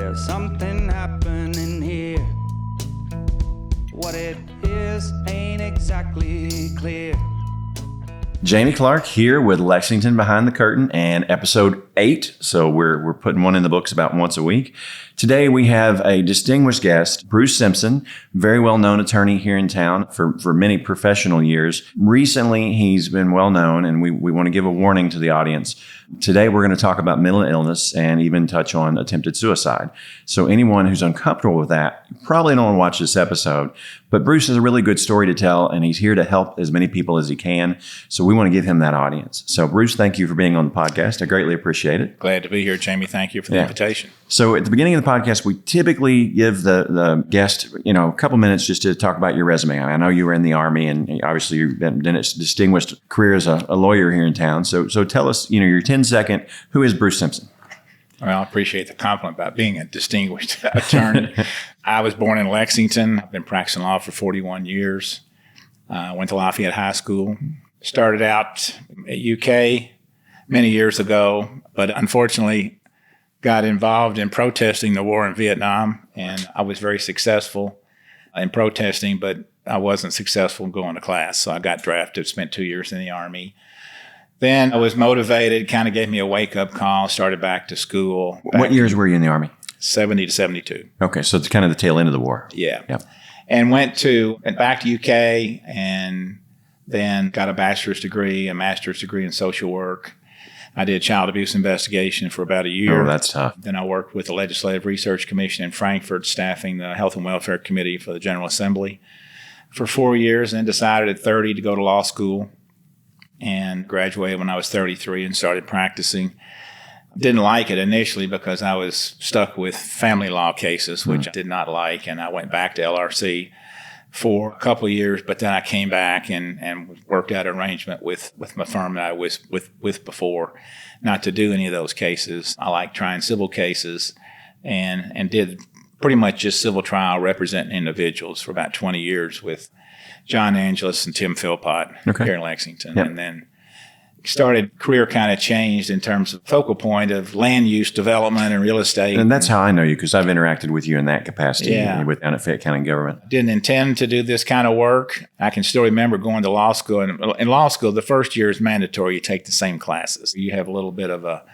There's something happening here. What it is ain't exactly clear. Jamie Clark here with Lexington Behind the Curtain and episode 8. So we're putting one in the books about once a week. Today we have a distinguished guest, Bruce Simpson, very well-known attorney here in town for many professional years. Recently, he's been well-known, and we want to give a warning to the audience. Today we're going to talk about mental illness and even touch on attempted suicide. So anyone who's uncomfortable with that, you probably don't want to watch this episode. But Bruce has a really good story to tell, and he's here to help as many people as he can. So we want to give him that audience. So Bruce, thank you for being on the podcast. I greatly appreciate it. Glad to be here, Jamie. Thank you for the invitation. So at the beginning of the podcast, we typically give the guest, a couple minutes just to talk about your resume. I know you were in the Army, and obviously you've been a distinguished career as a lawyer here in town. So tell us, your 10-second, who is Bruce Simpson? Well, I appreciate the compliment about being a distinguished attorney. I was born in Lexington. I've been practicing law for 41 years. Went to Lafayette High School. Started out at UK many years ago, but unfortunately got involved in protesting the war in Vietnam, and I was very successful in protesting, but I wasn't successful in going to class. So I got drafted, spent 2 years in the Army. Then I was motivated, kind of gave me a wake-up call, started back to school. What years were you in the Army? 70 to 72. Okay, so it's kind of the tail end of the war. Yeah. Yep. And went back to UK, and then got a bachelor's degree, a master's degree in social work. I did child abuse investigation for about a year. Oh, that's tough. Then I worked with the Legislative Research Commission in Frankfurt, staffing the Health and Welfare Committee for the General Assembly for 4 years, and then decided at 30 to go to law school and graduated when I was 33 and started practicing. Didn't like it initially because I was stuck with family law cases, which I did not like, and I went back to LRC for a couple of years, but then I came back and worked out an arrangement with my firm that I was with before not to do any of those cases. I like trying civil cases and did pretty much just civil trial representing individuals for about 20 years with John Angeles and Tim Philpott here in Lexington. Yep. And then career kind of changed in terms of focal point of land use development and real estate. And that's how I know you, because I've interacted with you in that capacity with Fayette County government. I didn't intend to do this kind of work. I can still remember going to law school. And in law school, the first year is mandatory. You take the same classes. You have a little bit of a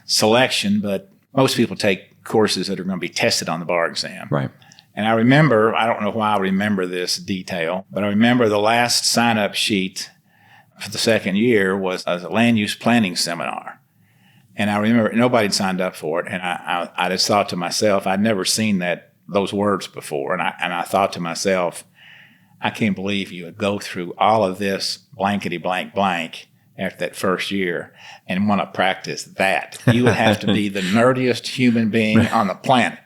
selection, but most people take courses that are going to be tested on the bar exam. Right. And I remember, I don't know why I remember this detail, but I remember the last sign-up sheet for the second year was a land use planning seminar. And I remember nobody had signed up for it. And I just thought to myself, I'd never seen those words before. And I thought to myself, I can't believe you would go through all of this blankety blank blank after that first year and want to practice that. You would have to be the nerdiest human being on the planet.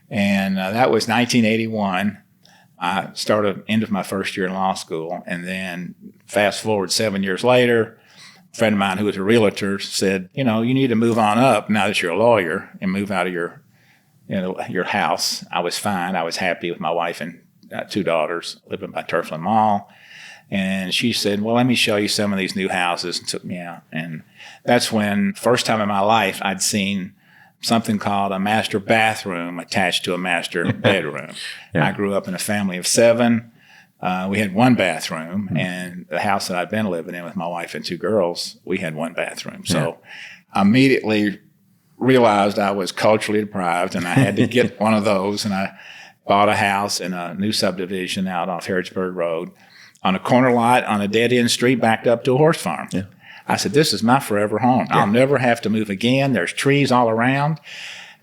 And that was 1981. I started end of my first year in law school, and then fast forward 7 years later, a friend of mine who was a realtor said, you need to move on up now that you're a lawyer and move out of your house. I was fine. I was happy with my wife and 2 daughters living by Turfland Mall. And she said, well, let me show you some of these new houses, and took me out. And that's when, first time in my life, I'd seen something called a master bathroom attached to a master bedroom. I grew up in a family of 7. We had 1 bathroom, and the house that I'd been living in with my wife and 2 girls, we had 1 bathroom. So I immediately realized I was culturally deprived, and I had to get one of those. And I bought a house in a new subdivision out off Harrodsburg Road on a corner lot on a dead-end street backed up to a horse farm. Yeah. I said, this is my forever home. Yeah. I'll never have to move again. There's trees all around.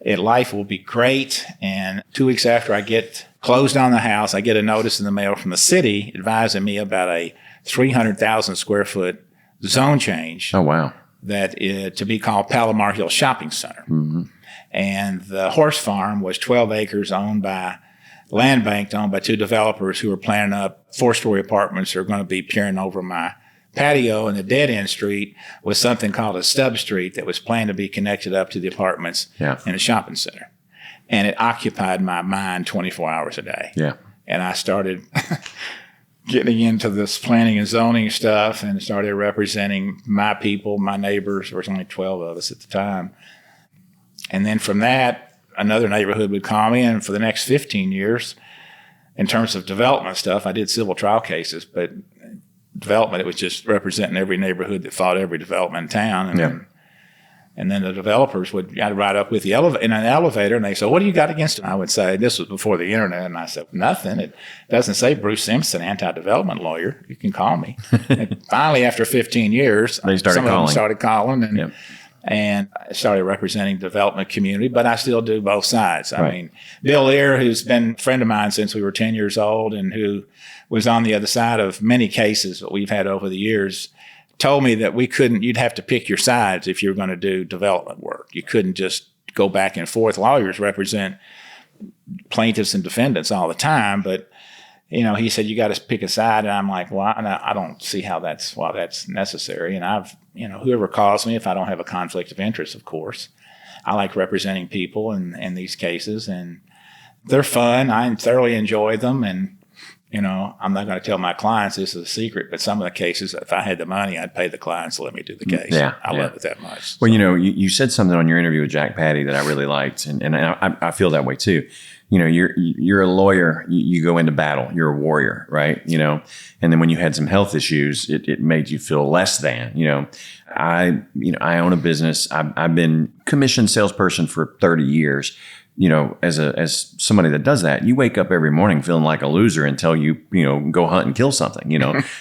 Life will be great. And 2 weeks after I get closed on the house, I get a notice in the mail from the city advising me about a 300,000 square foot zone change. Oh, wow. That is to be called Palomar Hill Shopping Center. Mm-hmm. And the horse farm was 12 acres owned by land banked owned by 2 developers who were planning up 4-story apartments that are going to be peering over my patio, and the dead-end street was something called a stub street that was planned to be connected up to the apartments in a shopping center. And it occupied my mind 24 hours a day. Yeah. And I started getting into this planning and zoning stuff and started representing my people, my neighbors. There was only 12 of us at the time. And then from that, another neighborhood would call me, and for the next 15 years, in terms of development stuff, I did civil trial cases, but development, it was just representing every neighborhood that fought every development in town. And then the developers I'd ride up with in an elevator, and they said, "What do you got against it?" I would say, this was before the internet, and I said, "Nothing. It doesn't say Bruce Simpson, anti-development lawyer. You can call me." And finally, after 15 years, some of them started calling, and I started representing the development community, but I still do both sides. I mean, Bill Lear, who's been a friend of mine since we were 10 years old and who was on the other side of many cases that we've had over the years, told me that you'd have to pick your sides if you were going to do development work. You couldn't just go back and forth. Lawyers represent plaintiffs and defendants all the time, but he said, you got to pick a side. And I'm like, well, I don't see why that's necessary. And whoever calls me, if I don't have a conflict of interest, of course, I like representing people in these cases, and they're fun. I thoroughly enjoy them. And, I'm not going to tell my clients this is a secret, but some of the cases, if I had the money, I'd pay the clients to let me do the case. I love it that much. Well, you said something on your interview with Jack Patty that I really liked, and I feel that way too. You're a lawyer. You go into battle. You're a warrior, right? And then when you had some health issues, it made you feel less than. I own a business. I've been commissioned salesperson for 30 years. As somebody that does that, you wake up every morning feeling like a loser until you go hunt and kill something.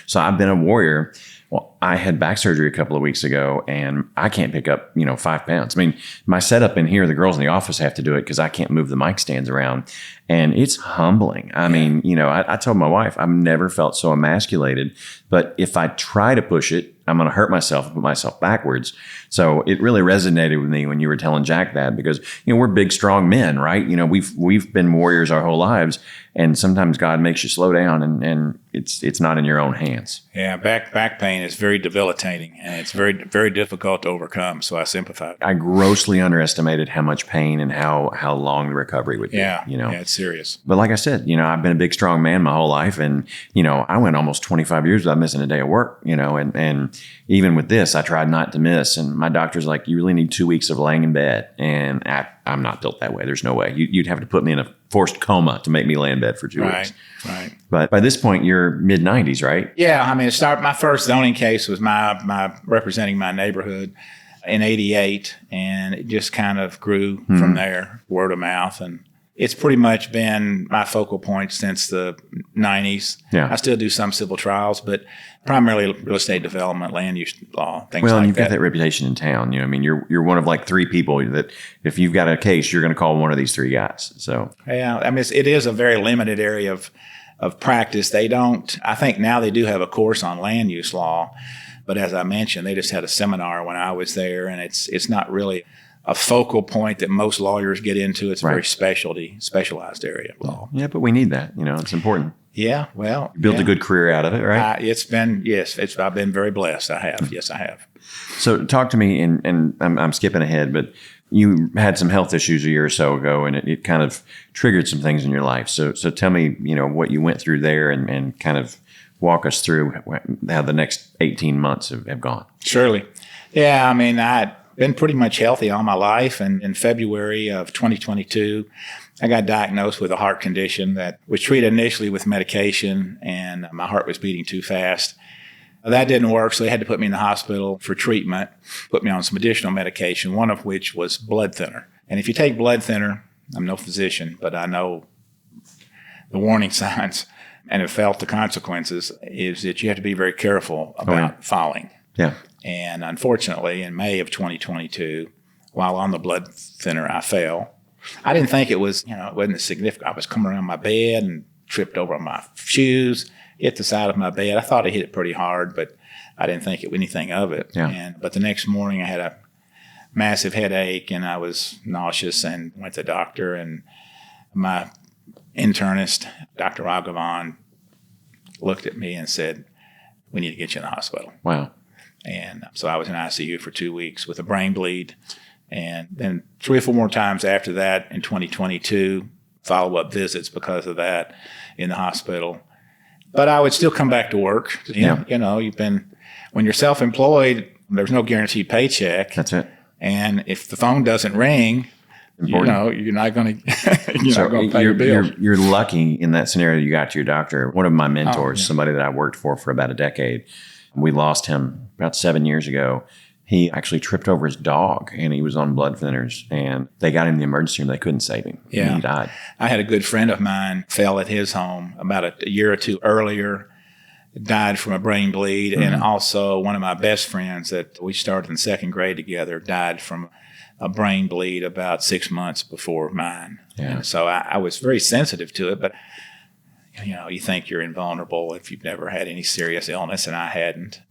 So I've been a warrior. Well, I had back surgery a couple of weeks ago, and I can't pick up, 5 pounds. I mean, my setup in here, the girls in the office have to do it because I can't move the mic stands around. And it's humbling. I mean, I told my wife, I've never felt so emasculated. But if I try to push it, I'm going to hurt myself and put myself backwards. So it really resonated with me when you were telling Jack that, because, we're big, strong men, right? We've been warriors our whole lives. And sometimes God makes you slow down, and it's not in your own hands. Yeah, back pain is very debilitating, and it's very, very difficult to overcome. So I sympathize. I grossly underestimated how much pain and how long the recovery would be. Yeah, it's serious. But like I said, I've been a big, strong man my whole life, and I went almost 25 years without missing a day of work. And even with this, I tried not to miss. And my doctor's like, you really need 2 weeks of laying in bed, and I'm not built that way. There's no way. You'd have to put me in a forced coma to make me lay in bed for 2 weeks. Right. But by this point, you're mid-90s, right? Yeah. I mean, my first zoning case was my representing my neighborhood in '88, and it just kind of grew from there, word of mouth. And it's pretty much been my focal point since the '90s. Yeah. I still do some civil trials, but primarily real estate development, land use law, things like that. Well, and you've got that reputation in town. You're one of like 3 people that if you've got a case, you're going to call one of these 3 guys. So yeah, I mean, it is a very limited area of practice. I think now they do have a course on land use law, but as I mentioned, they just had a seminar when I was there, and it's not really a focal point that most lawyers get into. It's a very specialized area of law. Yeah, but we need that. It's important. Yeah, well. You built a good career out of it, right? I've been very blessed. I have. Yes, I have. So talk to me, and I'm skipping ahead, but you had some health issues a year or so ago, and it kind of triggered some things in your life. So tell me, what you went through there, and kind of walk us through how the next 18 months have gone. Surely. Yeah, I mean, I'd been pretty much healthy all my life, and in February of 2022, I got diagnosed with a heart condition that was treated initially with medication, and my heart was beating too fast. That didn't work, so they had to put me in the hospital for treatment, put me on some additional medication, one of which was blood thinner. And if you take blood thinner, I'm no physician, but I know the warning signs and have felt the consequences, is that you have to be very careful about falling. Yeah. And unfortunately, in May of 2022, while on the blood thinner, I fell. I didn't think it wasn't significant. I was coming around my bed and tripped over my shoes, hit the side of my bed. I thought I hit it pretty hard, but I didn't think anything of it. Yeah. But the next morning I had a massive headache, and I was nauseous, and went to the doctor, and my internist, Dr. Raghavan, looked at me and said, "We need to get you in the hospital." Wow. And so I was in ICU for 2 weeks with a brain bleed. And then 3 or 4 more times after that in 2022, follow-up visits because of that in the hospital. But I would still come back to work. When you're self-employed, there's no guaranteed paycheck. That's it. And if the phone doesn't ring, Important. You're not going to pay your bills. You're lucky in that scenario you got to your doctor. One of my mentors, somebody that I worked for about a decade, we lost him about 7 years ago. He actually tripped over his dog, and he was on blood thinners, and they got him in the emergency room. They couldn't save him. Yeah. He died. I had a good friend of mine fell at his home about a year or two earlier, died from a brain bleed. And also one of my best friends that we started in second grade together died from a brain bleed about 6 months before mine. Yeah. And so I was very sensitive to it, but you think you're invulnerable if you've never had any serious illness, and I hadn't.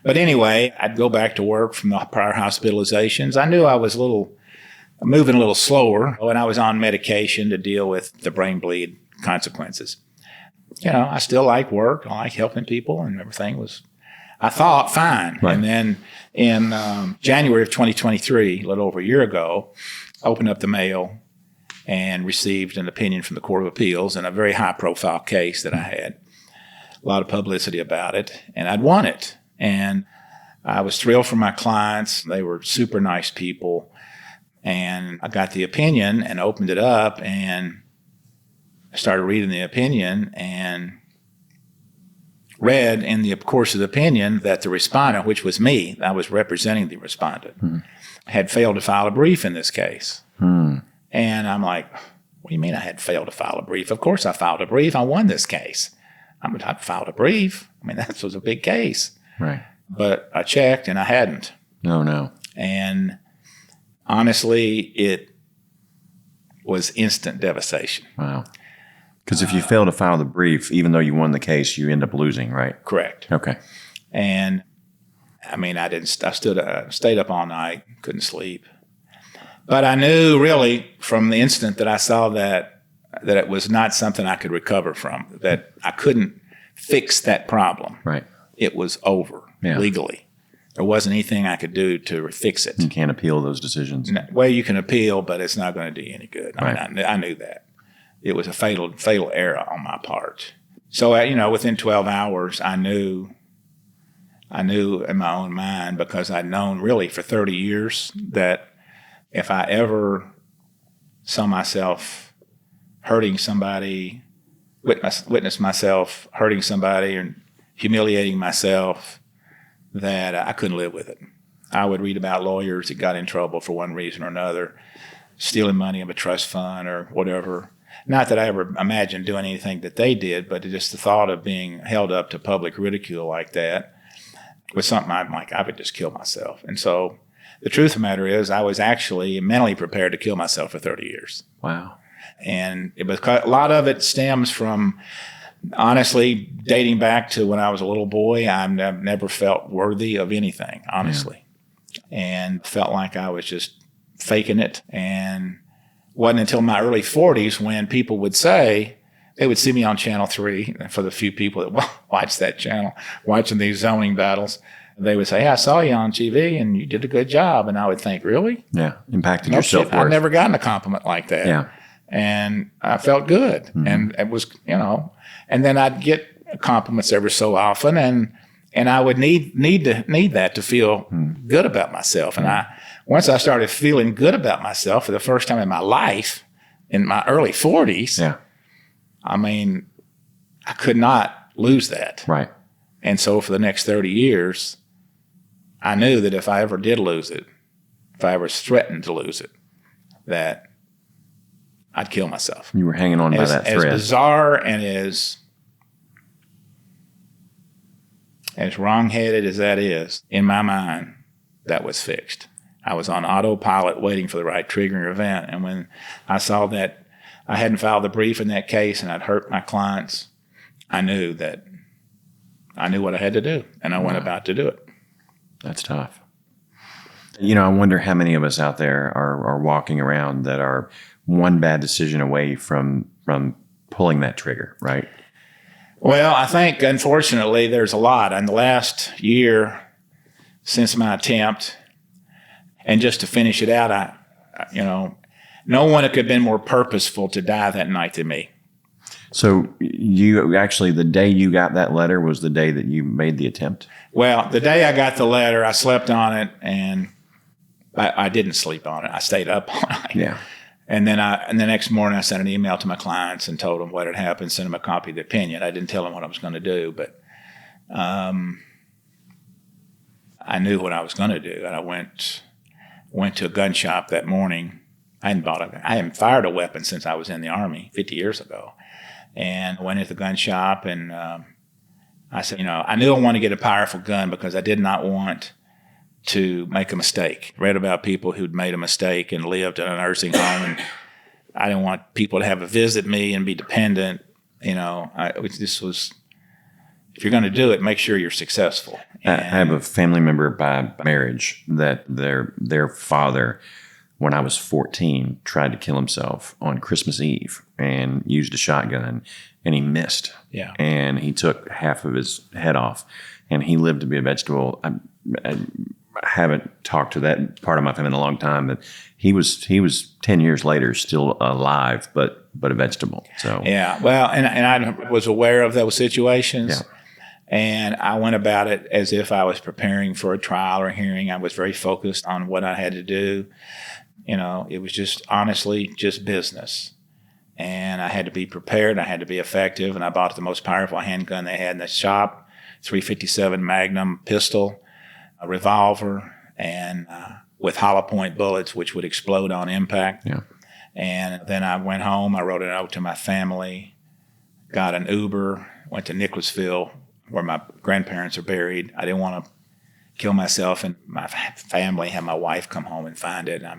But anyway, I'd go back to work from the prior hospitalizations. I knew I was moving a little slower, and I was on medication to deal with the brain bleed consequences. I still like work. I like helping people, and everything was, I thought, fine. Right. And then in January of 2023, a little over a year ago, I opened up the mail and received an opinion from the Court of Appeals in a very high-profile case that I had. A lot of publicity about it, and I'd won it. And I was thrilled for my clients. They were super nice people. And I got the opinion and opened it up, and I started reading the opinion and read in the course of the opinion that the respondent, which was me, I was representing the respondent, had failed to file a brief in this case. And I'm like, what do you mean I had failed to file a brief? Of course I filed a brief. I won this case. I filed a brief. That was a big case. Right. But I checked and I hadn't. No. And honestly, it was instant devastation. Wow. Because if you fail to file the brief, even though you won the case, you end up losing, right? Correct. Okay. And I stayed up all night, couldn't sleep. But I knew really from the instant that I saw that it was not something I could recover from, that I couldn't fix that problem. Right. It was over legally. There wasn't anything I could do to fix it. You can't appeal those decisions. Well, you can appeal, but it's not going to do you any good. Right. I knew that. It was a fatal error on my part. So, within 12 hours, I knew in my own mind, because I'd known really for 30 years that if I ever saw myself hurting somebody, witness myself hurting somebody or humiliating myself, that I couldn't live with it. I would read about lawyers that got in trouble for one reason or another, stealing money of a trust fund or whatever. Not that I ever imagined doing anything that they did, but just the thought of being held up to public ridicule like that was something I'm like, I would just kill myself. And so the truth of the matter is I was actually mentally prepared to kill myself for 30 years. Wow. And a lot of it stems from, honestly, dating back to when I was a little boy. I've never felt worthy of anything, honestly, and felt like I was just faking it. And wasn't until my early 40s when people would say, they would see me on Channel 3, for the few people that watch that channel, watching these zoning battles. They would say, hey, I saw you on TV and you did a good job. And I would think, really? Yeah, impacted your self-worth. I've never gotten a compliment like that. Yeah. And I felt good. Mm-hmm. And it was, and then I'd get compliments every so often, and I would need that to feel good about myself. And once I started feeling good about myself for the first time in my life, in my early 40s, I could not lose that. Right. And so for the next 30 years, I knew that if I ever did lose it, if I ever threatened to lose it, that I'd kill myself. You were hanging on by that thread. As bizarre and as wrong-headed as that is, in my mind, that was fixed. I was on autopilot waiting for the right triggering event. And when I saw that I hadn't filed the brief in that case and I'd hurt my clients, I knew what I had to do, and I went about to do it. That's tough. I wonder how many of us out there are walking around that are one bad decision away from pulling that trigger, right? Well, I think, unfortunately, there's a lot. In the last year since my attempt, and just to finish it out, no one could have been more purposeful to die that night than me. So you actually, the day you got that letter was the day that you made the attempt? Well, the day I got the letter, I slept on it, and I didn't sleep on it. I stayed up all night. Yeah. And then the next morning I sent an email to my clients and told them what had happened, sent them a copy of the opinion. I didn't tell them what I was going to do, but I knew what I was going to do. And I went to a gun shop that morning. I hadn't fired a weapon since I was in the Army 50 years ago. And I went into the gun shop and I said, I knew I wanted to get a powerful gun because I did not want to make a mistake. Read about people who'd made a mistake and lived in a nursing home, and I didn't want people to have to visit me and be dependent. If you're going to do it, make sure you're successful. I have a family member by marriage that their father, when I was 14, tried to kill himself on Christmas Eve and used a shotgun, and he missed. Yeah. And he took half of his head off, and he lived to be a vegetable. I haven't talked to that part of my family in a long time, but he was 10 years later still alive, but a vegetable. So yeah, well, and I was aware of those situations. Yeah. And I went about it as if I was preparing for a trial or a hearing. I was very focused on what I had to do. It was just honestly just business. And I had to be prepared. I had to be effective. And I bought the most powerful handgun they had in the shop, .357 Magnum pistol, a revolver, and with hollow point bullets, which would explode on impact. Yeah. And then I went home. I wrote a note to my family, got an Uber, went to Nicholasville, where my grandparents are buried. I didn't want to kill myself and my family, have my wife come home and find it. I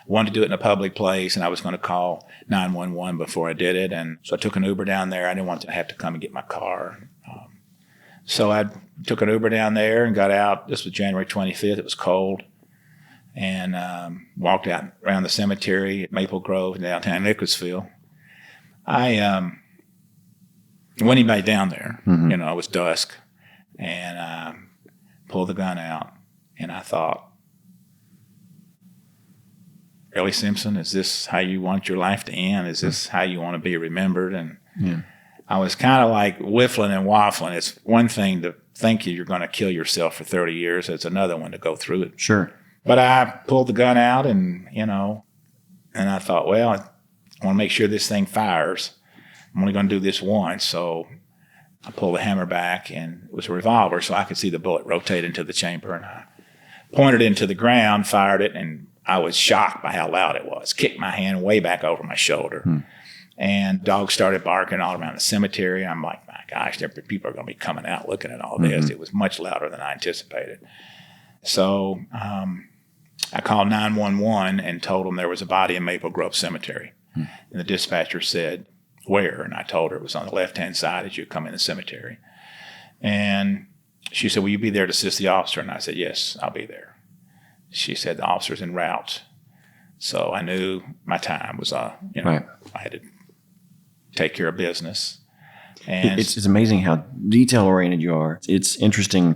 wanted to do it in a public place, and I was going to call 911 before I did it. And so I took an Uber down there. I didn't want to have to come and get my car. So I took an Uber down there and got out. This was January 25th. It was cold. And walked out around the cemetery at Maple Grove in downtown Nicholasville. I when anybody down there, it was dusk, and I pulled the gun out, and I thought, really, Simpson, is this how you want your life to end? Is this how you want to be remembered? And I was kind of like whiffling and waffling. It's one thing to think you're going to kill yourself for 30 years. It's another one to go through it. Sure. But I pulled the gun out, and I thought, well, I want to make sure this thing fires. I'm only going to do this once. So I pulled the hammer back, and it was a revolver, so I could see the bullet rotate into the chamber. And I pointed it into the ground, fired it, and I was shocked by how loud it was. Kicked my hand way back over my shoulder. And dogs started barking all around the cemetery. I'm like, my gosh, people are going to be coming out looking at all this. It was much louder than I anticipated. So I called 911 and told them there was a body in Maple Grove Cemetery. And the dispatcher said, where? And I told her it was on the left-hand side as you come in the cemetery. And she said, will you be there to assist the officer? And I said, yes, I'll be there. She said, the officer's en route. So I knew my time was, right. I had to take care of business. And it's amazing how detail-oriented you are. It's interesting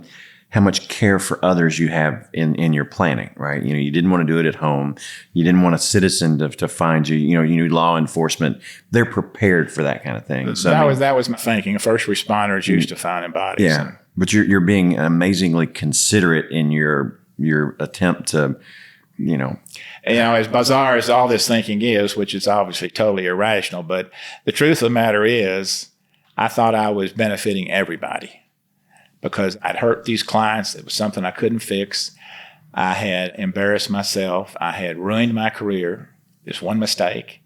how much care for others you have in your planning, right? You didn't want to do it at home. You didn't want a citizen to find you. You need law enforcement. They're prepared for that kind of thing. So that was my thinking. First responders used to finding bodies. Yeah, but you're being amazingly considerate in your attempt to, as bizarre as all this thinking is, which is obviously totally irrational, but the truth of the matter is, I thought I was benefiting everybody. Because I'd hurt these clients. It was something I couldn't fix. I had embarrassed myself. I had ruined my career. This one mistake.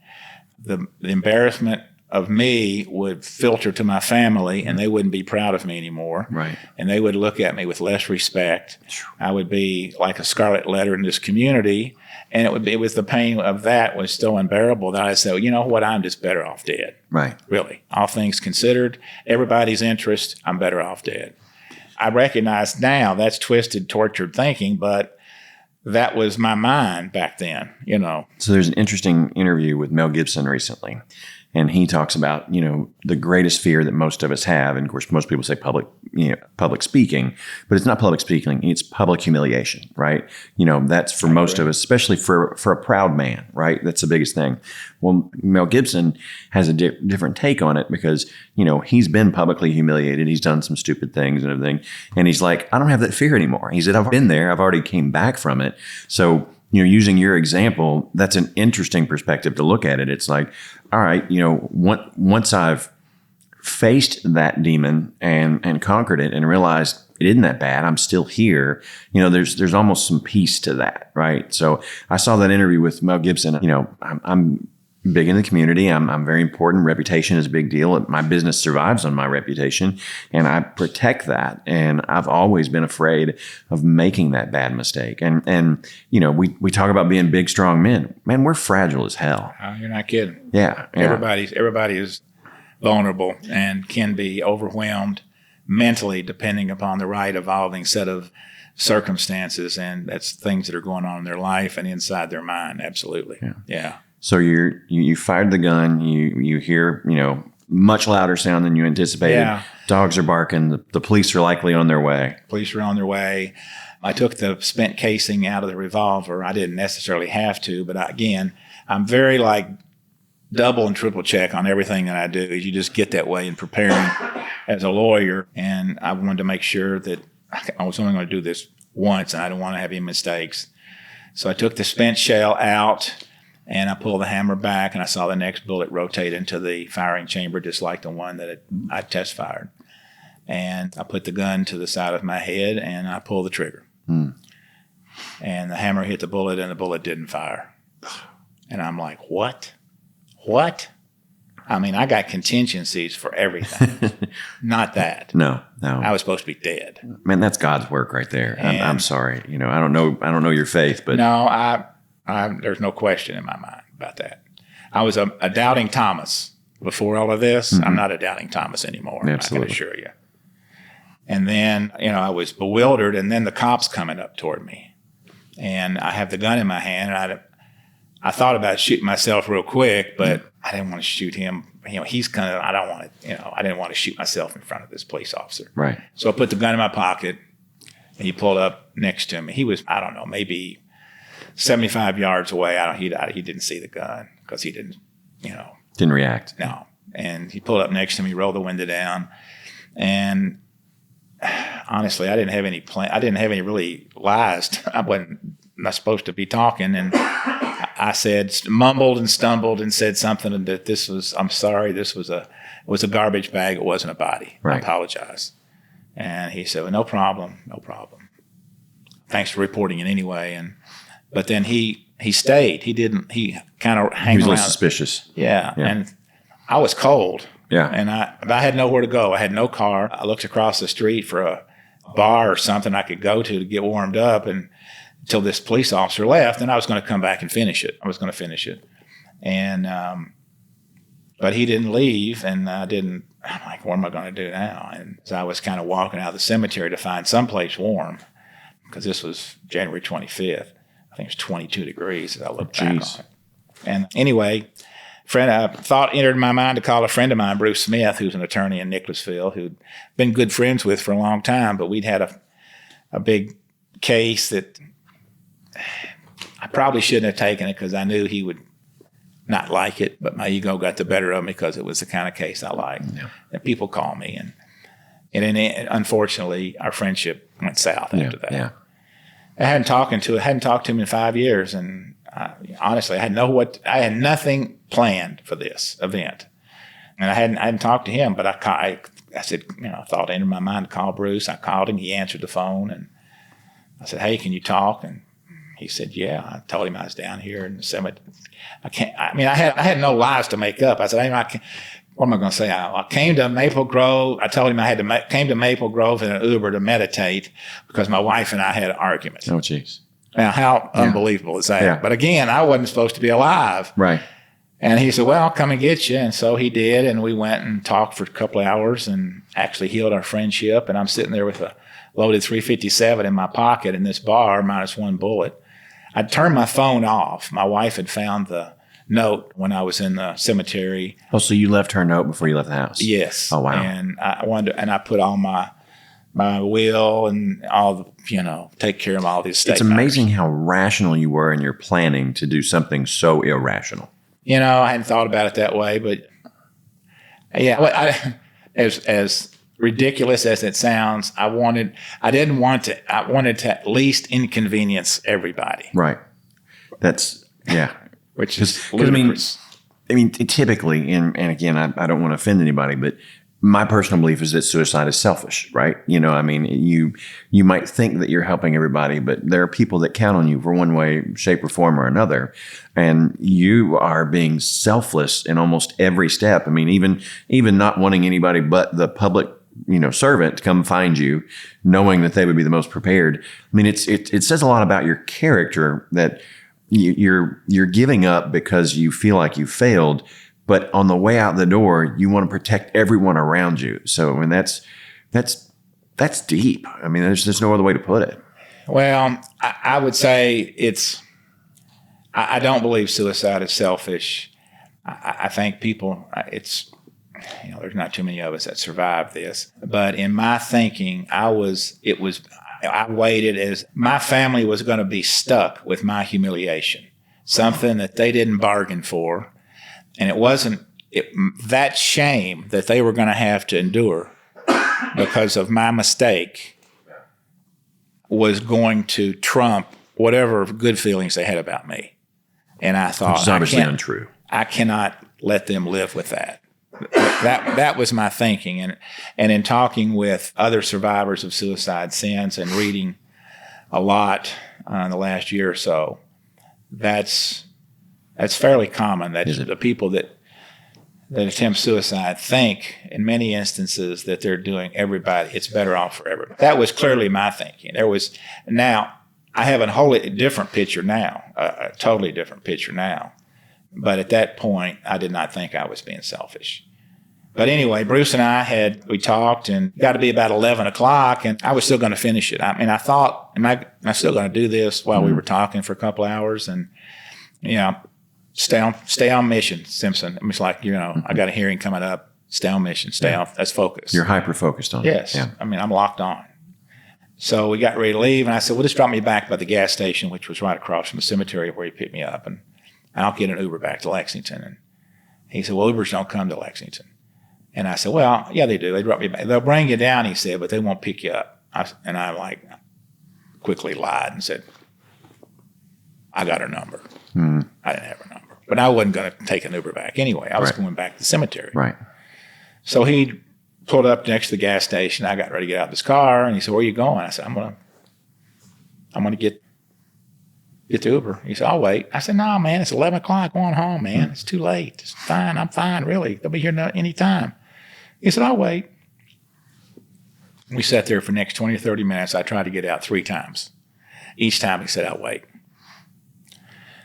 The embarrassment of me would filter to my family, and they wouldn't be proud of me anymore. Right. And they would look at me with less respect. I would be like a scarlet letter in this community, and it was the pain of that was so unbearable that I said, you know what, I'm just better off dead. Right. Really. All things considered, everybody's interest, I'm better off dead. I recognize now that's twisted, tortured thinking, but that was my mind back then, So there's an interesting interview with Mel Gibson recently, and he talks about, the greatest fear that most of us have. And of course, most people say public speaking, but it's not public speaking. It's public humiliation, right? That's for most of us, especially for a proud man, right? That's the biggest thing. Well, Mel Gibson has a different take on it because, he's been publicly humiliated. He's done some stupid things and everything. And he's like, I don't have that fear anymore. He said, I've been there. I've already came back from it. So using your example, that's an interesting perspective to look at it. It's like, all right, once I've faced that demon and conquered it and realized it isn't that bad, I'm still here. There's almost some peace to that, right? So I saw that interview with Mel Gibson. I'm big in the community. I'm very important. Reputation is a big deal. My business survives on my reputation, and I protect that. And I've always been afraid of making that bad mistake. And we talk about being big, strong men. Man, we're fragile as hell. Oh, you're not kidding. Yeah. Everybody is vulnerable and can be overwhelmed mentally, depending upon the right evolving set of circumstances, and that's things that are going on in their life and inside their mind. Absolutely. Yeah. So you fired the gun. You hear much louder sound than you anticipated. Yeah. Dogs are barking. The police are likely on their way. Police are on their way. I took the spent casing out of the revolver. I didn't necessarily have to, but I'm very double and triple check on everything that I do. You just get that way in preparing as a lawyer, and I wanted to make sure that I was only going to do this once, and I didn't want to have any mistakes. So I took the spent shell out, and I pulled the hammer back, and I saw the next bullet rotate into the firing chamber, just like the one that I test fired. And I put the gun to the side of my head, and I pulled the trigger. And the hammer hit the bullet, and the bullet didn't fire. And I'm like, what? I mean, I got contingencies for everything. Not that. No. I was supposed to be dead. Man, that's God's work right there. I'm sorry. I don't know your faith, but no, there's no question in my mind about that. I was a doubting Thomas before all of this. I'm not a doubting Thomas anymore. Absolutely. I can assure you. And then, I was bewildered, and then the cops coming up toward me, and I have the gun in my hand, and I thought about shooting myself real quick, but I didn't want to shoot him. He's I don't want to, I didn't want to shoot myself in front of this police officer. Right. So I put the gun in my pocket, and he pulled up next to me. He was, I don't know, maybe 75 yards away. He didn't see the gun because he didn't, Didn't react. No. And he pulled up next to me, rolled the window down, and honestly, I didn't have any plan. I didn't have any really lies. I wasn't not supposed to be talking, and I said, mumbled and stumbled and said something that I'm sorry, it was a garbage bag. It wasn't a body. Right. I apologize. And he said, well, no problem. Thanks for reporting it anyway. But then he stayed. He kind of hung around. He was a little suspicious. Yeah. And I was cold. Yeah. And I had nowhere to go. I had no car. I looked across the street for a bar or something I could go to get warmed up, and until this police officer left, and I was going to come back and finish it. And but he didn't leave, and I'm like, what am I going to do now? And so I was kind of walking out of the cemetery to find someplace warm, because this was January 25th. I think it was 22 degrees as I looked back on it. And anyway, thought entered my mind to call a friend of mine, Bruce Smith, who's an attorney in Nicholasville, who'd been good friends with for a long time, but we'd had a big case that I probably shouldn't have taken it because I knew he would not like it, but my ego got the better of me because it was the kind of case I liked. Yeah. And people call me, and then unfortunately our friendship went south after that. Yeah. I hadn't talked to him in 5 years, and honestly, I had nothing planned for this event, and I hadn't talked to him. But I said, I thought it entered my mind to call Bruce. I called him. He answered the phone, and I said, "Hey, can you talk?" And he said, "Yeah." I told him I was down here in the cemetery. I had no lies to make up. I said, what am I going to say? I came to Maple Grove. I told him I came to Maple Grove in an Uber to meditate because my wife and I had an argument. Oh, jeez. Now, how unbelievable is that? Yeah. But again, I wasn't supposed to be alive. Right. And he said, well, I'll come and get you. And so he did. And we went and talked for a couple of hours and actually healed our friendship. And I'm sitting there with a loaded .357 in my pocket in this bar, minus one bullet. I'd turned my phone off. My wife had found the note when I was in the cemetery. Oh, so you left her a note before you left the house? Yes. Oh, wow. And I put all my will and all the, take care of all these estate It's amazing how rational you were in your planning to do something so irrational. I hadn't thought about it that way, but yeah, as ridiculous as it sounds, I wanted to at least inconvenience everybody. Right. That's, yeah. which is 'Cause, ludicrous. I mean, typically, and again, I don't want to offend anybody, but my personal belief is that suicide is selfish, right? I mean, you might think that you're helping everybody, but there are people that count on you for one way, shape, or form or another. And you are being selfless in almost every step. I mean, even not wanting anybody but the public, servant to come find you, knowing that they would be the most prepared. I mean, it says a lot about your character that you're giving up because you feel like you failed. But on the way out the door, you want to protect everyone around you. So, I mean, that's deep. I mean, there's no other way to put it. Well, I would say I don't believe suicide is selfish. I think people, there's not too many of us that survived this. But in my thinking, I waited as my family was going to be stuck with my humiliation, something that they didn't bargain for. And it wasn't that shame that they were going to have to endure because of my mistake was going to trump whatever good feelings they had about me. And I thought, which is obviously untrue. I cannot let them live with that. That was my thinking. And in talking with other survivors of suicide since and reading a lot in the last year or so, that's fairly common that the people that attempt suicide think in many instances that they're doing everybody, it's better off for everybody. That was clearly my thinking. Now, I have a wholly different picture now, a totally different picture now. But at that point, I did not think I was being selfish. But anyway, Bruce and I we talked and got to be about 11 o'clock and I was still going to finish it. I mean, I thought, am I still going to do this while we were talking for a couple hours? And, stay on mission, Simpson. I mean, it's like, I got a hearing coming up, stay on mission, stay on, let's focus. You're hyper-focused on it. Yes. Yeah. I mean, I'm locked on. So we got ready to leave and I said, well, just drop me back by the gas station, which was right across from the cemetery where he picked me up and I'll get an Uber back to Lexington. And he said, well, Ubers don't come to Lexington. And I said, well, yeah, they do. They drop me back. They'll bring you down, he said, but they won't pick you up. And I quickly lied and said, I got her number. I didn't have her number. But I wasn't going to take an Uber back anyway. I was going back to the cemetery. Right. So he pulled up next to the gas station. I got ready to get out of his car, and he said, where are you going? I said, I'm gonna get the Uber. He said, I'll wait. I said, no, man, it's 11 o'clock. Going home, man. It's too late. It's fine. I'm fine, really. They'll be here any time. He said, I'll wait. We sat there for the next 20 or 30 minutes. I tried to get out 3 times. Each time he said, I'll wait.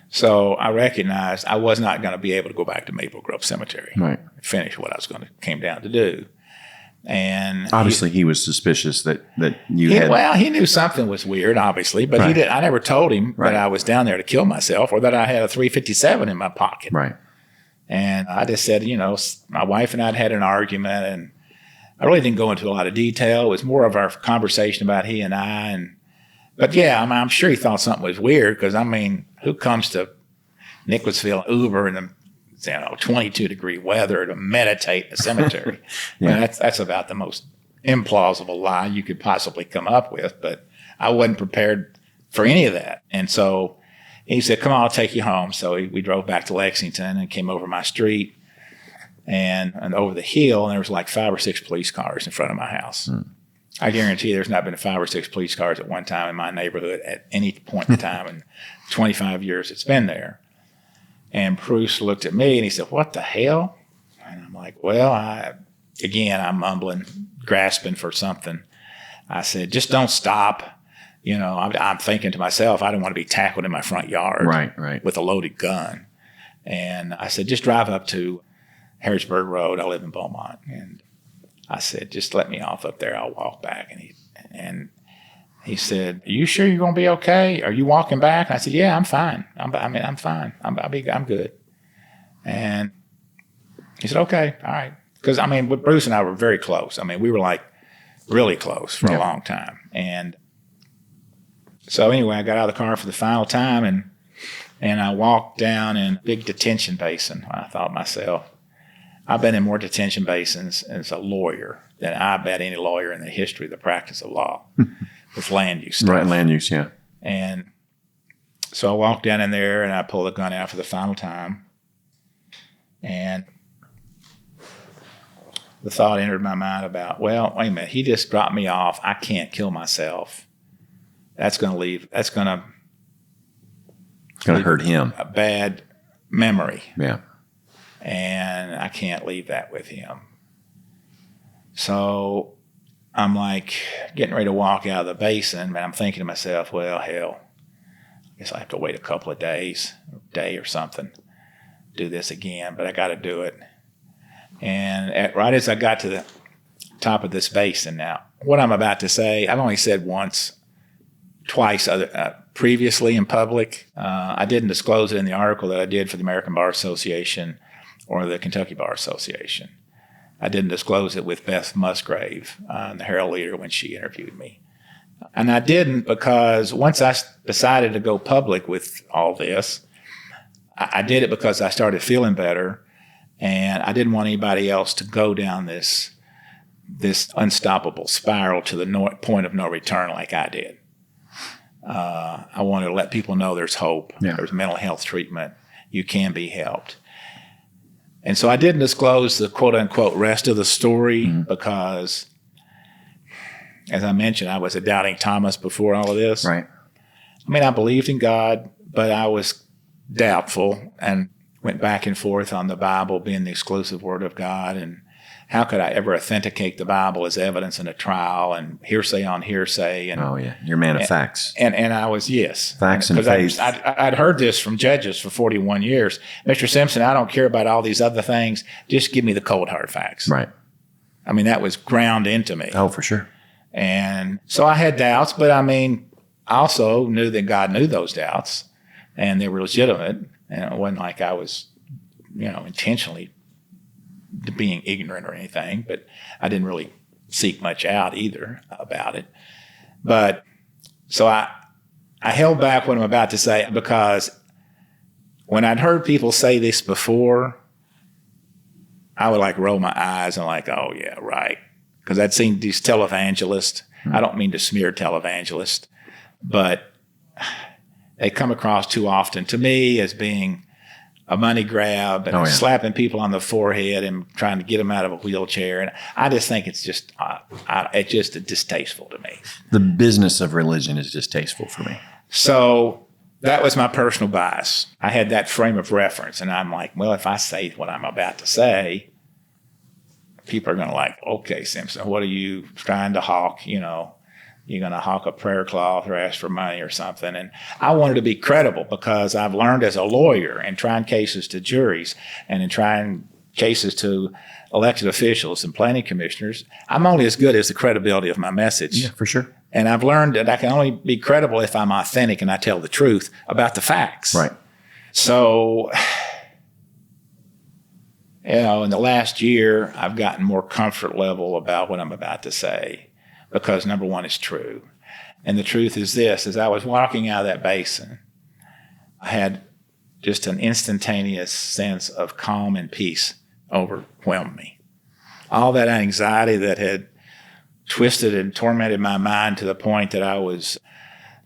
So I recognized I was not going to be able to go back to Maple Grove Cemetery, finish what I was came down to do. And obviously he was suspicious that you had. Well, he knew something was weird, obviously, but I never told him that I was down there to kill myself or that I had a .357 in my pocket. Right. And I just said, my wife and I had an argument, and I really didn't go into a lot of detail. It was more of our conversation about he and I. But yeah, I'm sure he thought something was weird because, who comes to Nicholasville Uber in the 22-degree weather to meditate in a cemetery? That's about the most implausible lie you could possibly come up with. But I wasn't prepared for any of that. And so he said, come on, I'll take you home. So we drove back to Lexington and came over my street and over the hill, and there was like 5 or 6 police cars in front of my house. I guarantee there's not been 5 or 6 police cars at one time in my neighborhood at any point in time in 25 years it's been there. And Bruce looked at me and he said, what the hell? And I'm like, well, I'm mumbling, grasping for something. I said, just don't stop. I'm thinking to myself, I don't want to be tackled in my front yard with a loaded gun. And I said, just drive up to Harrisburg Road. I live in Beaumont. And I said, just let me off up there. I'll walk back. And he said, are you sure you're going to be okay? Are you walking back? And I said, yeah, I'm fine. I'm fine. I'm good. And he said, okay, all right. Because, Bruce and I were very close. We were like really close for a long time. And so anyway, I got out of the car for the final time and I walked down in a big detention basin. I thought to myself, I've been in more detention basins as a lawyer than I bet any lawyer in the history of the practice of law with land use stuff. Right, land use, yeah. And So I walked down in there and I pulled the gun out for the final time. And the thought entered my mind about, well, wait a minute, he just dropped me off. I can't kill myself. It's going to hurt him. A bad memory. Yeah. And I can't leave that with him. So I'm like getting ready to walk out of the basin, and I'm thinking to myself, well, hell, I guess I have to wait a couple of days, a day or something, do this again, but I got to do it. And right as I got to the top of this basin now, what I'm about to say, I've only said twice previously in public. I didn't disclose it in the article that I did for the American Bar Association or the Kentucky Bar Association. I didn't disclose it with Beth Musgrave, the Herald Leader, when she interviewed me. And I didn't because once I decided to go public with all this, I did it because I started feeling better, and I didn't want anybody else to go down this unstoppable spiral to the point of no return like I did. I wanted to let people know there's hope. Yeah. There's mental health treatment. You can be helped. And so I didn't disclose the quote-unquote rest of the story because, as I mentioned, I was a doubting Thomas before all of this. Right. I mean, I believed in God, but I was doubtful and went back and forth on the Bible being the exclusive Word of God, and how could I ever authenticate the Bible as evidence in a trial, and hearsay on hearsay? And, oh, yeah. You're a man of facts. And I was, yes. Facts and faith. I'd heard this from judges for 41 years. Mr. Simpson, I don't care about all these other things. Just give me the cold, hard facts. Right. I mean, that was ground into me. Oh, for sure. And so I had doubts, but I mean, I also knew that God knew those doubts, and they were legitimate. And it wasn't like I was, intentionally being ignorant or anything, but I didn't really seek much out either about it. But so I held back what I'm about to say because when I'd heard people say this before, I would like roll my eyes and like, oh yeah, right. Because I'd seen these televangelists. I don't mean to smear televangelists, but they come across too often to me as being a money grab and slapping people on the forehead and trying to get them out of a wheelchair. And I just think it's just distasteful to me. The business of religion is distasteful for me. So that was my personal bias. I had that frame of reference. And I'm like, well, if I say what I'm about to say, people are going to like, okay, Simpson, what are you trying to hawk? You're going to hawk a prayer cloth or ask for money or something. And I wanted to be credible because I've learned as a lawyer in trying cases to juries and in trying cases to elected officials and planning commissioners, I'm only as good as the credibility of my message. Yeah, for sure. And I've learned that I can only be credible if I'm authentic and I tell the truth about the facts. Right. So, in the last year, I've gotten more comfort level about what I'm about to say. Because number one, it's true. And the truth is this, as I was walking out of that basin, I had just an instantaneous sense of calm and peace overwhelm me. All that anxiety that had twisted and tormented my mind to the point that I was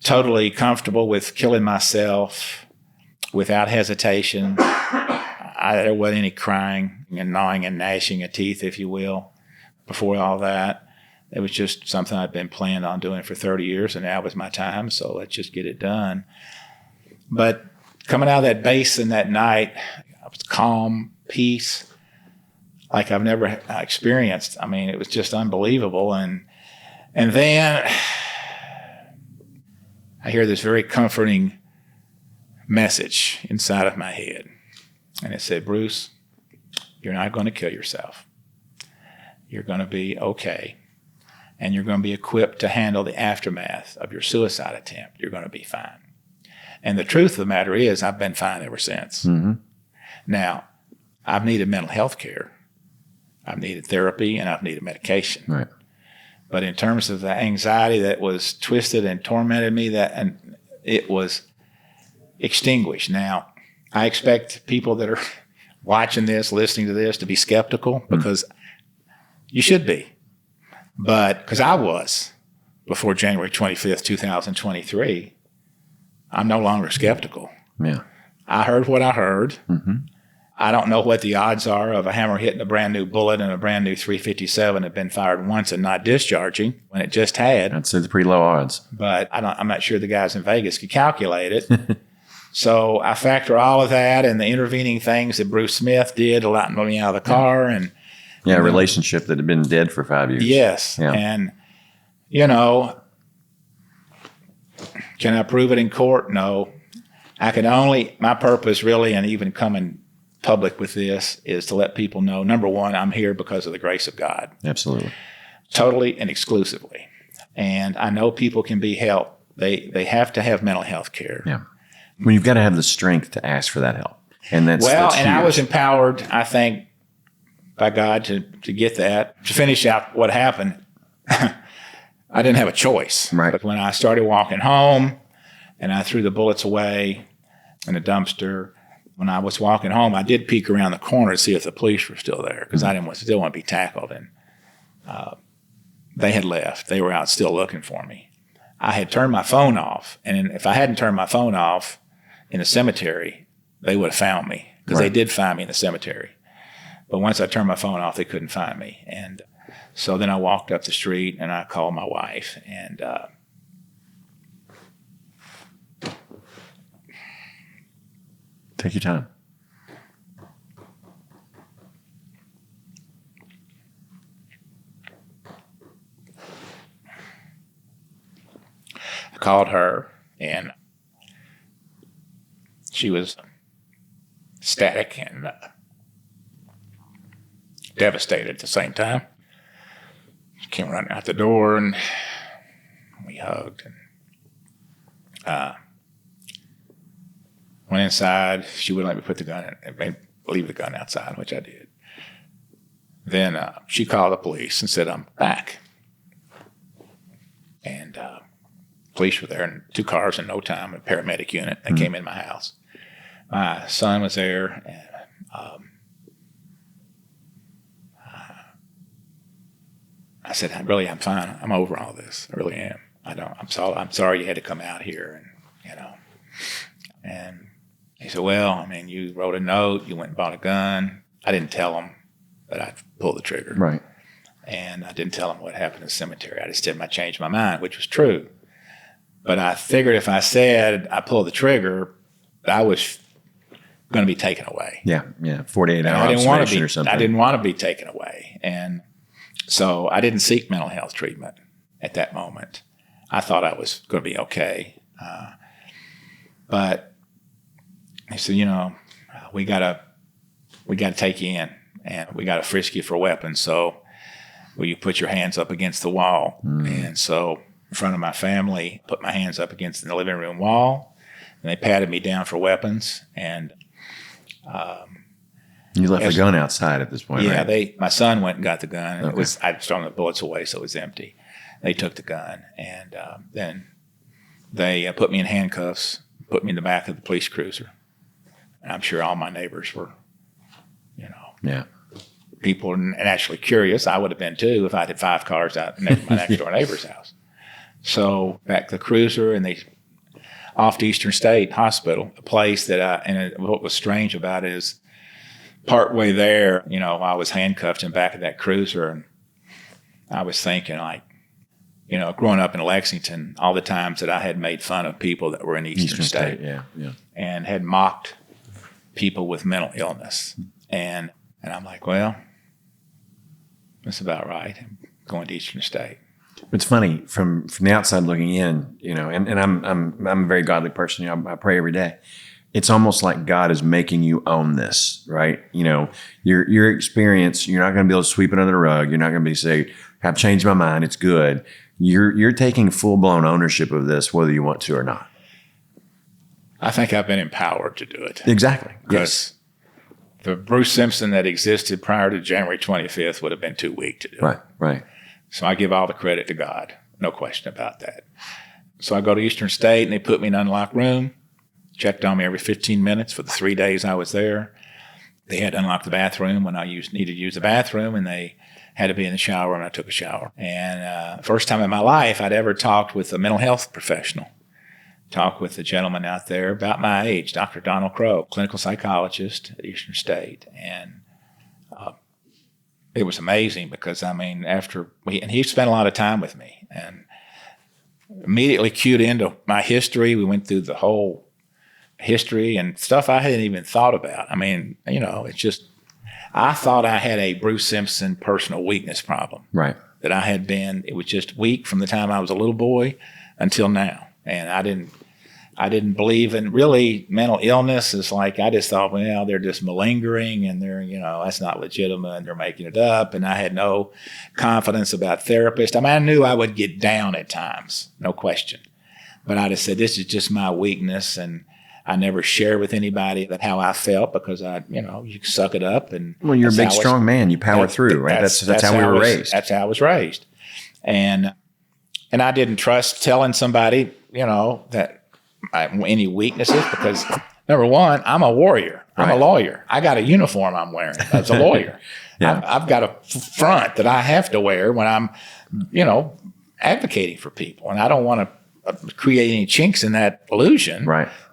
totally comfortable with killing myself without hesitation. There wasn't any crying and gnawing and gnashing of teeth, if you will, before all that. It was just something I'd been planning on doing for 30 years, and now was my time, so let's just get it done. But coming out of that basin that night, I was calm, peace, like I've never experienced. I mean, it was just unbelievable. And then I hear this very comforting message inside of my head. And it said, Bruce, you're not going to kill yourself. You're going to be okay. And you're going to be equipped to handle the aftermath of your suicide attempt. You're going to be fine. And the truth of the matter is, I've been fine ever since. Mm-hmm. Now, I've needed mental health care. I've needed therapy, and I've needed medication. Right. But in terms of the anxiety that was twisted and tormented me, it was extinguished. Now, I expect people that are watching this, listening to this, to be skeptical, because you should be. But because I was before January 25th, 2023, I'm no longer skeptical. Yeah. I heard what I heard. Mm-hmm. I don't know what the odds are of a hammer hitting a brand new bullet and a brand new 357 had been fired once and not discharging when it just had. I'd say it's pretty low odds. But I'm not sure the guys in Vegas could calculate it. So I factor all of that and the intervening things that Bruce Smith did, letting me out of the car. And a relationship that had been dead for 5 years. Yes. Yeah. And, can I prove it in court? No. My purpose really, and even coming public with this, is to let people know, number one, I'm here because of the grace of God. Absolutely. Totally and exclusively. And I know people can be helped. They have to have mental health care. Yeah. Well, you've got to have the strength to ask for that help. And that's huge. I was empowered, I think, by God to get that. To finish out what happened, I didn't have a choice. Right. But when I started walking home and I threw the bullets away in a dumpster, when I was walking home, I did peek around the corner to see if the police were still there because I didn't still want to be tackled. And they had left. They were out still looking for me. I had turned my phone off. And if I hadn't turned my phone off in the cemetery, they would have found me because They did find me in the cemetery. But once I turned my phone off, they couldn't find me. And so then I walked up the street and I called my wife. And take your time. I called her, and she was ecstatic and devastated at the same time. She came running out the door, and we hugged. And went inside. She wouldn't let me put the gun in, leave the gun outside, which I did. Then she called the police and said, I'm back. And police were there in 2 cars in no time, a paramedic unit. They came in my house. My son was there. And, I said, I'm fine. I'm over all this. I really am. I'm sorry you had to come out here. And, and he said, well, you wrote a note, you went and bought a gun. I didn't tell him that I'd pull the trigger. Right. And I didn't tell him what happened in the cemetery. I just didn't. I changed my mind, which was true. But I figured if I said I pulled the trigger, I was going to be taken away. Yeah, 48-hour observation or something. I didn't want to be taken away. And so I didn't seek mental health treatment at that moment. I thought I was going to be okay. But he said, we got to take you in, and we got to frisk you for weapons. So will you put your hands up against the wall? And so in front of my family, put my hands up against the living room wall, and they patted me down for weapons. And you left the gun outside at this point, yeah, right? my son went and got the gun. And Okay. I'd thrown the bullets away, so it was empty. They took the gun, and then they put me in handcuffs, put me in the back of the police cruiser. And I'm sure all my neighbors were, Yeah. people and actually curious. I would have been too if I had 5 cars out next my next door neighbor's house. So back to the cruiser, and they off to Eastern State Hospital, a place that what was strange about it is partway there, I was handcuffed in the back of that cruiser, and I was thinking growing up in Lexington, all the times that I had made fun of people that were in Eastern State. Yeah. And had mocked people with mental illness. And I'm like, well, that's about right. I'm going to Eastern State. It's funny from the outside looking in, and I'm a very godly person. I pray every day. It's almost like God is making you own this, right? Your experience, you're not going to be able to sweep it under the rug. You're not going to be say, I've changed my mind. It's good. You're taking full blown ownership of this, whether you want to or not. I think I've been empowered to do it. Exactly. Because the Bruce Simpson that existed prior to January 25th would have been too weak to do it. Right. So I give all the credit to God. No question about that. So I go to Eastern State, and they put me in an unlocked room, checked on me every 15 minutes for the 3 days I was there. They had to unlock the bathroom when I needed to use the bathroom, and they had to be in the shower when I took a shower. And first time in my life I'd ever talked with a mental health professional. talk with a gentleman out there about my age, Dr. Donald Crow, clinical psychologist at Eastern State. And it was amazing because, I mean, and he spent a lot of time with me and immediately cued into my history. We went through the whole history and stuff I hadn't even thought about. I mean, it's just, I thought I had a Bruce Simpson personal weakness problem. Right. That I had been, it was just weak from the time I was a little boy until now. And I didn't believe in really mental illness. It's like, I just thought, well, they're just malingering and they're, that's not legitimate and they're making it up. And I had no confidence about therapists. I mean, I knew I would get down at times, no question. But I just said, this is just my weakness. And I never shared with anybody that how I felt because you suck it up. And well, you're a big, strong man. You power through, right? That's how we were raised. That's how I was raised. And I didn't trust telling somebody, that any weaknesses because number one, I'm a warrior. I'm a lawyer. I got a uniform I'm wearing as a lawyer. Yeah. I've got a front that I have to wear when I'm, advocating for people. And I don't want to create any chinks in that illusion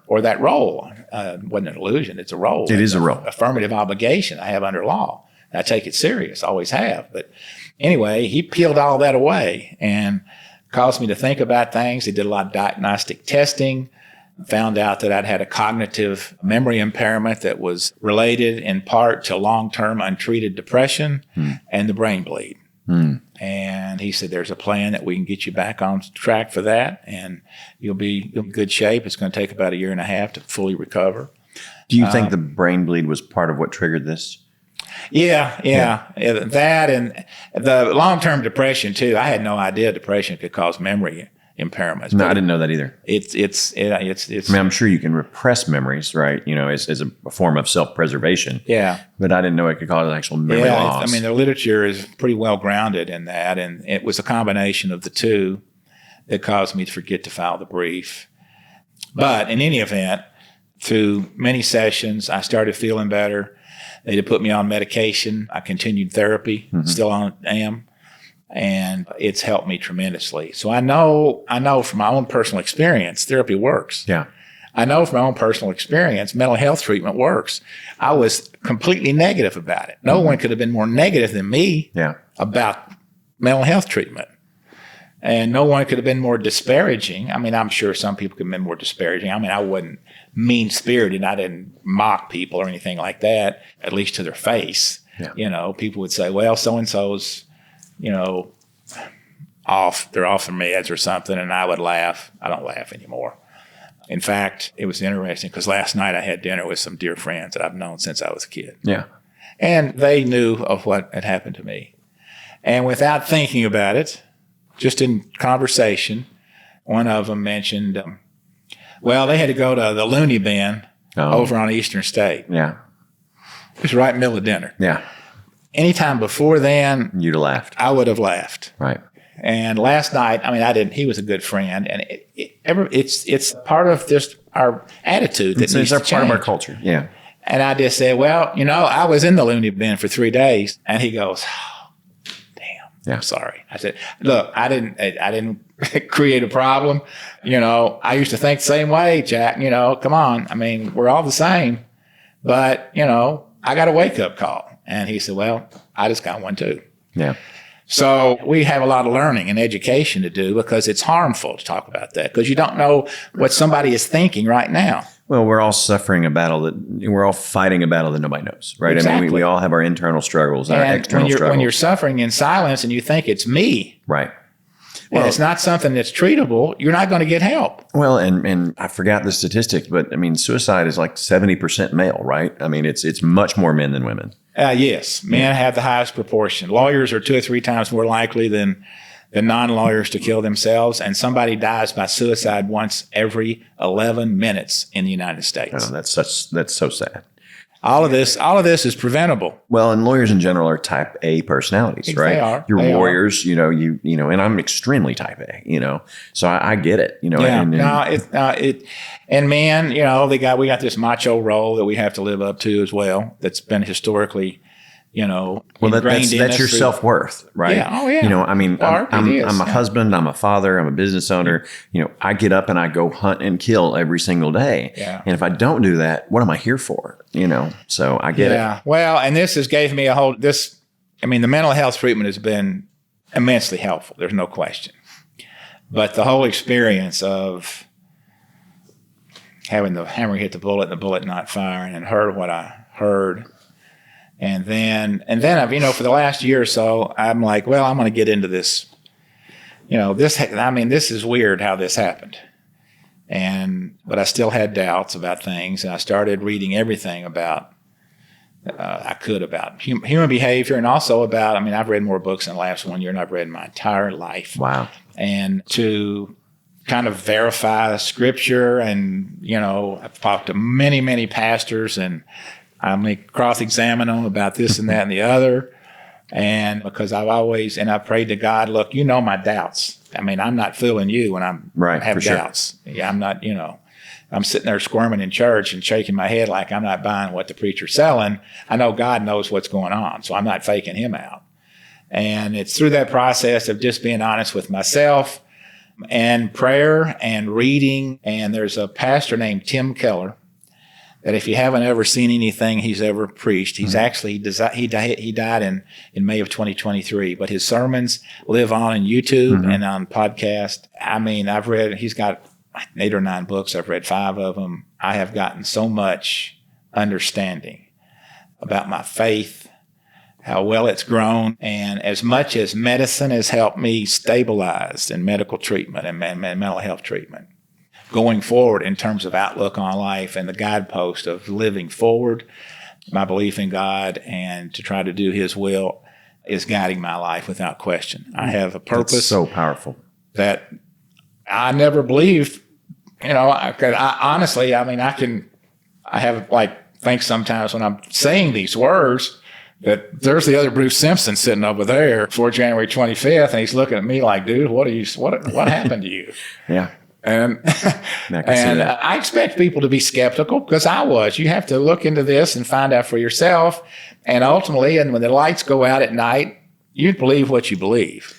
or that role. It wasn't an illusion. It's a role. It is a role. Affirmative obligation I have under law. I take it serious, always have. But anyway, he peeled all that away and caused me to think about things. He did a lot of diagnostic testing, found out that I'd had a cognitive memory impairment that was related in part to long-term untreated depression and the brain bleed. And he said, there's a plan that we can get you back on track for that, and you'll be in good shape. It's going to take about 1.5 years to fully recover. Do you think the brain bleed was part of what triggered this? Yeah. That and the long-term depression too. I had no idea depression could cause memory impairments. No, I didn't know that either. It's. I mean, I'm sure you can repress memories, right? As a form of self-preservation. Yeah. But I didn't know it could cause actual memory loss. I mean, the literature is pretty well grounded in that, and it was a combination of the two that caused me to forget to file the brief. But in any event, through many sessions, I started feeling better. They had put me on medication. I continued therapy, still am, and it's helped me tremendously. So I know from my own personal experience, therapy works. Yeah. I know from my own personal experience, mental health treatment works. I was completely negative about it. No one could have been more negative than me about mental health treatment. And no one could have been more disparaging. I mean, I'm sure some people could have been more disparaging. I mean, I wasn't mean-spirited. I didn't mock people or anything like that, at least to their face. Yeah. People would say, well, so-and-so's, off. They're off their meds or something. And I would laugh. I don't laugh anymore. In fact, it was interesting because last night I had dinner with some dear friends that I've known since I was a kid. Yeah. And they knew of what had happened to me. And without thinking about it, just in conversation, one of them mentioned, they had to go to the loony bin over on Eastern State. Yeah. It was right in the middle of dinner. Yeah. Anytime before then, you'd have laughed. I would have laughed. Right. And last night, I mean, I didn't. He was a good friend, and it's part of just our attitude. It's part of our culture. Yeah. And I just said, well, I was in the loony bin for 3 days, and he goes, yeah. I'm sorry. I said, look, I didn't create a problem. I used to think the same way, Jack. Come on. I mean, we're all the same. But, I got a wake-up call. And he said, well, I just got one too. Yeah. So we have a lot of learning and education to do because it's harmful to talk about that because you don't know what somebody is thinking right now. Well, we're all suffering a battle we're all fighting a battle that nobody knows, right? Exactly. I mean, we all have our internal struggles and our external struggles. When you're suffering in silence and you think it's me. Right. And it's not something that's treatable, you're not going to get help. Well, and I forgot the statistics, but I mean, suicide is like 70% male, right? I mean, it's much more men than women. Yes. Men have the highest proportion. Lawyers are 2 or 3 times more likely than non-lawyers to kill themselves, and somebody dies by suicide once every 11 minutes in the United States. Oh, that's so sad. All of this is preventable. Well, and lawyers in general are type A personalities, right? They are. You're warriors, and I'm extremely type A, so I get it, And men, we got this macho role that we have to live up to as well. That's been historically Well, ingrained in that's us your through- self-worth, right? Yeah. Oh, yeah. I mean, Art, I'm it is, a husband, I'm a father, I'm a business owner. I get up and I go hunt and kill every single day. Yeah. And if I don't do that, what am I here for? So I get it. Yeah. Well, and this has gave me the mental health treatment has been immensely helpful. There's no question. But the whole experience of having the hammer hit the bullet and the bullet not firing and heard what I heard. And then I've, for the last year or so, I'm like, well, I'm going to get into this. This is weird how this happened. But I still had doubts about things. And I started reading everything about human behavior, and also about, I've read more books in the last 1 year than I've read in my entire life. Wow. And to kind of verify scripture, and, I've talked to many, many pastors, and I cross-examine them about this and that and the other. And because I prayed to God, look, my doubts. I'm not fooling you when I have doubts. Sure. Yeah, I'm not, I'm sitting there squirming in church and shaking my head like I'm not buying what the preacher's selling. I know God knows what's going on, so I'm not faking him out. And it's through that process of just being honest with myself and prayer and reading. And there's a pastor named Tim Keller that if you haven't ever seen anything he's ever preached, he's actually, he died in May of 2023, but his sermons live on YouTube and on podcast. He's got 8 or 9 books. I've read 5 of them. I have gotten so much understanding about my faith, how well it's grown, and as much as medicine has helped me stabilize in medical treatment and mental health treatment, going forward in terms of outlook on life and the guidepost of living forward, my belief in God and to try to do his will is guiding my life without question. I have a purpose. That's so powerful. That I never believed, I honestly, I have think sometimes when I'm saying these words that there's the other Bruce Simpson sitting over there for January 25th, and he's looking at me like, dude, what happened to you? Yeah. And I expect people to be skeptical, because I was. You have to look into this and find out for yourself. And ultimately, and when the lights go out at night, you believe what you believe,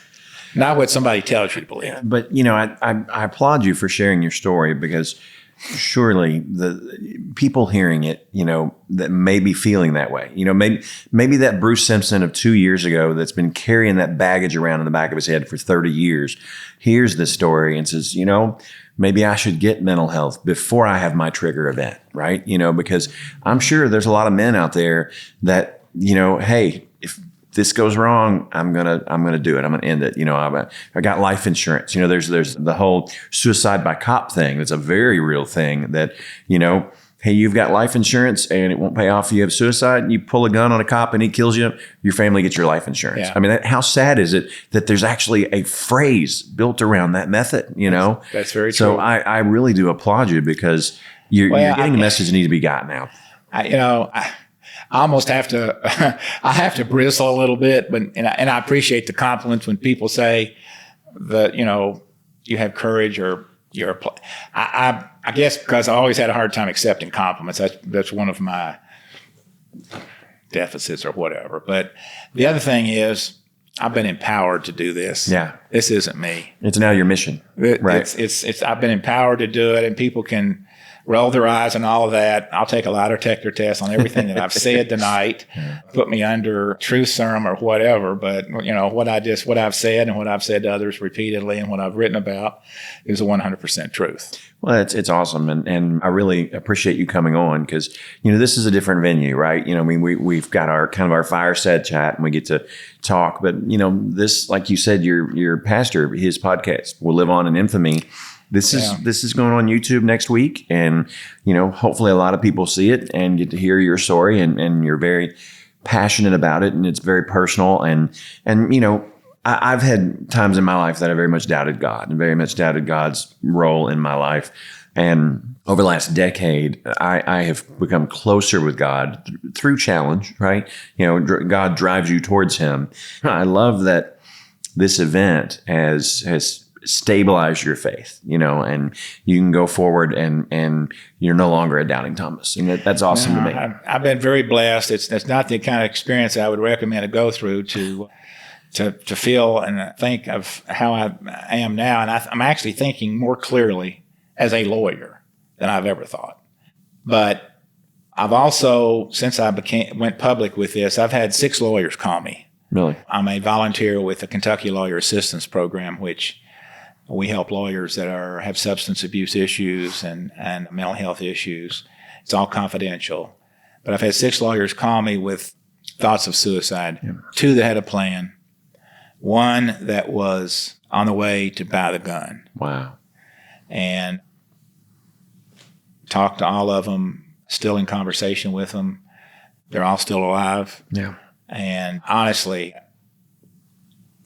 not what somebody tells you to believe. But, I applaud you for sharing your story, because surely the people hearing it, that may be feeling that way. Maybe that Bruce Simpson of 2 years ago that's been carrying that baggage around in the back of his head for 30 years hears this story and says, maybe I should get mental health before I have my trigger event, right? Because I'm sure there's a lot of men out there that, hey, if this goes wrong, I'm gonna do it. I'm gonna end it. I got life insurance. There's the whole suicide by cop thing. That's a very real thing. That hey, you've got life insurance and it won't pay off if you have suicide. And you pull a gun on a cop and he kills you. Your family gets your life insurance. Yeah. How sad is it that there's actually a phrase built around that method? That's very true. So I really do applaud you, because you're getting the message that needs to be gotten out. I almost have to, I have to bristle a little bit, but I appreciate the compliments when people say that, you have courage, or I guess because I always had a hard time accepting compliments. That's one of my deficits or whatever. But the other thing is, I've been empowered to do this. Yeah. This isn't me. It's now your mission. Right. It's I've been empowered to do it, and people can roll their eyes and all of that. I'll take a lie detector test on everything that I've said tonight, put me under truth serum or whatever. But what I've said and what I've said to others repeatedly and what I've written about is 100% truth. Well, it's awesome. And I really appreciate you coming on, because, this is a different venue, right? We've got our kind of our fireside chat and we get to talk, but this, like you said, your pastor, his podcast will live on in infamy. This is going on YouTube next week, and hopefully a lot of people see it and get to hear your story, and you're very passionate about it, and it's very personal, and I've had times in my life that I very much doubted God and very much doubted God's role in my life, and over the last decade I have become closer with God through challenge, right? God drives you towards Him. I love that this event has stabilize your faith, and you can go forward and you're no longer a doubting Thomas. And that's awesome to me. I've been very blessed. It's not the kind of experience I would recommend to go through to feel and think of how I am now. And I'm actually thinking more clearly as a lawyer than I've ever thought. But I've also, since I went public with this, I've had 6 lawyers call me. Really? I'm a volunteer with the Kentucky Lawyer Assistance Program, which we help lawyers that have substance abuse issues and mental health issues. It's all confidential. But I've had 6 lawyers call me with thoughts of suicide. Yeah. 2 that had a plan. 1 that was on the way to buy the gun. Wow. And talked to all of them, still in conversation with them. They're all still alive. Yeah. And honestly,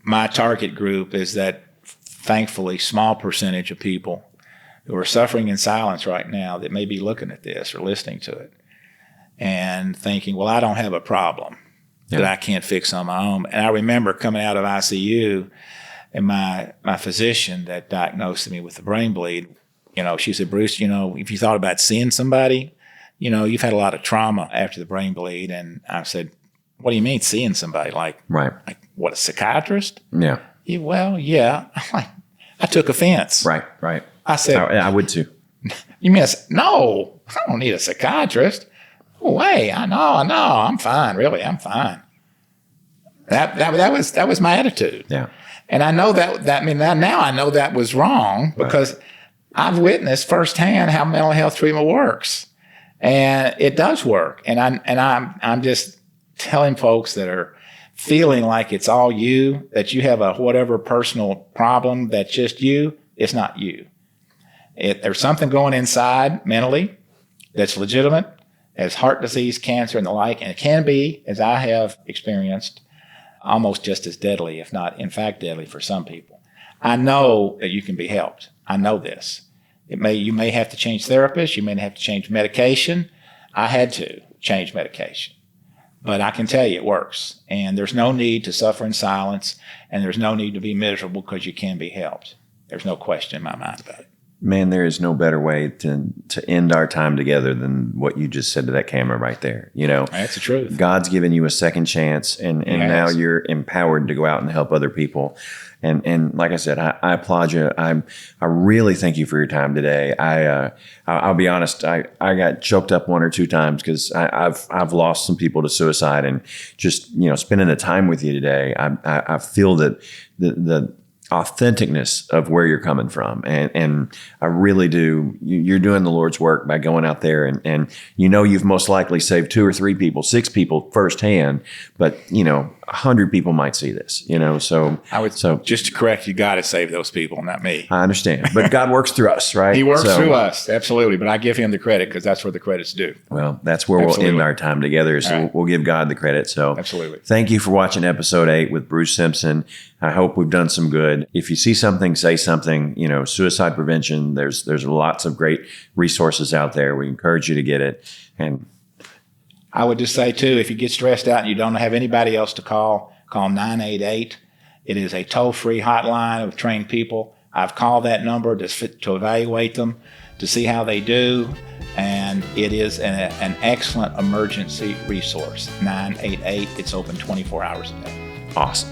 my target group is that thankfully small percentage of people who are suffering in silence right now that may be looking at this or listening to it and thinking, well, I don't have a problem that I can't fix on my own. And I remember coming out of ICU and my physician that diagnosed me with the brain bleed, she said, Bruce, if you thought about seeing somebody, you've had a lot of trauma after the brain bleed. And I said, what do you mean seeing somebody? Like what, a psychiatrist? Yeah. Well, yeah. I took offense. Right. I said, I would too. You mean, no, I don't need a psychiatrist. No way. I know. I'm fine. Really, I'm fine. That was my attitude. Yeah. And I know now I know that was wrong because I've witnessed firsthand how mental health treatment works. And it does work. And I'm just telling folks that are feeling like it's all you, that you have a whatever personal problem that's just you, it's not you. There's something going inside mentally that's legitimate, as heart disease, cancer, and the like, and it can be, as I have experienced, almost just as deadly, if not, in fact, deadly for some people. I know that you can be helped. I know this. You may have to change therapists. You may have to change medication. I had to change medication. But I can tell you it works. And there's no need to suffer in silence, and there's no need to be miserable because you can be helped. There's no question in my mind about it. Man, there is no better way to end our time together than what you just said to that camera right there. That's the truth. God's given you a second chance, and now you're empowered to go out and help other people. And like I said, I applaud you. I really thank you for your time today. I'll be honest. I got choked up 1 or 2 times because I've lost some people to suicide, and just spending the time with you today, I feel that the authenticness of where you're coming from. And I really do. You're doing the Lord's work by going out there and you've most likely saved 2 or 3 people, 6 people firsthand, but 100 people might see this, so just to correct, you got to save those people, not me. I understand, but God works through us, right? He works through us. Absolutely. But I give him the credit because that's where the credit's due. Well, that's where we'll end our time together. So we'll give God the credit. So absolutely. Thank you for watching episode 8 with Bruce Simpson. I hope we've done some good. If you see something, say something. Suicide prevention. There's lots of great resources out there. We encourage you to get it. And I would just say too, if you get stressed out and you don't have anybody else to call 988. It is a toll-free hotline of trained people. I've called that number to evaluate them, to see how they do, and it is an excellent emergency resource. 988. It's open 24 hours a day. Awesome.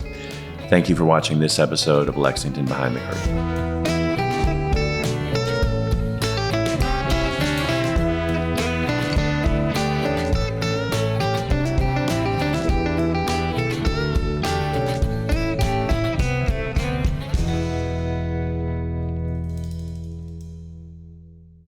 Thank you for watching this episode of Lexington Behind the Curtain.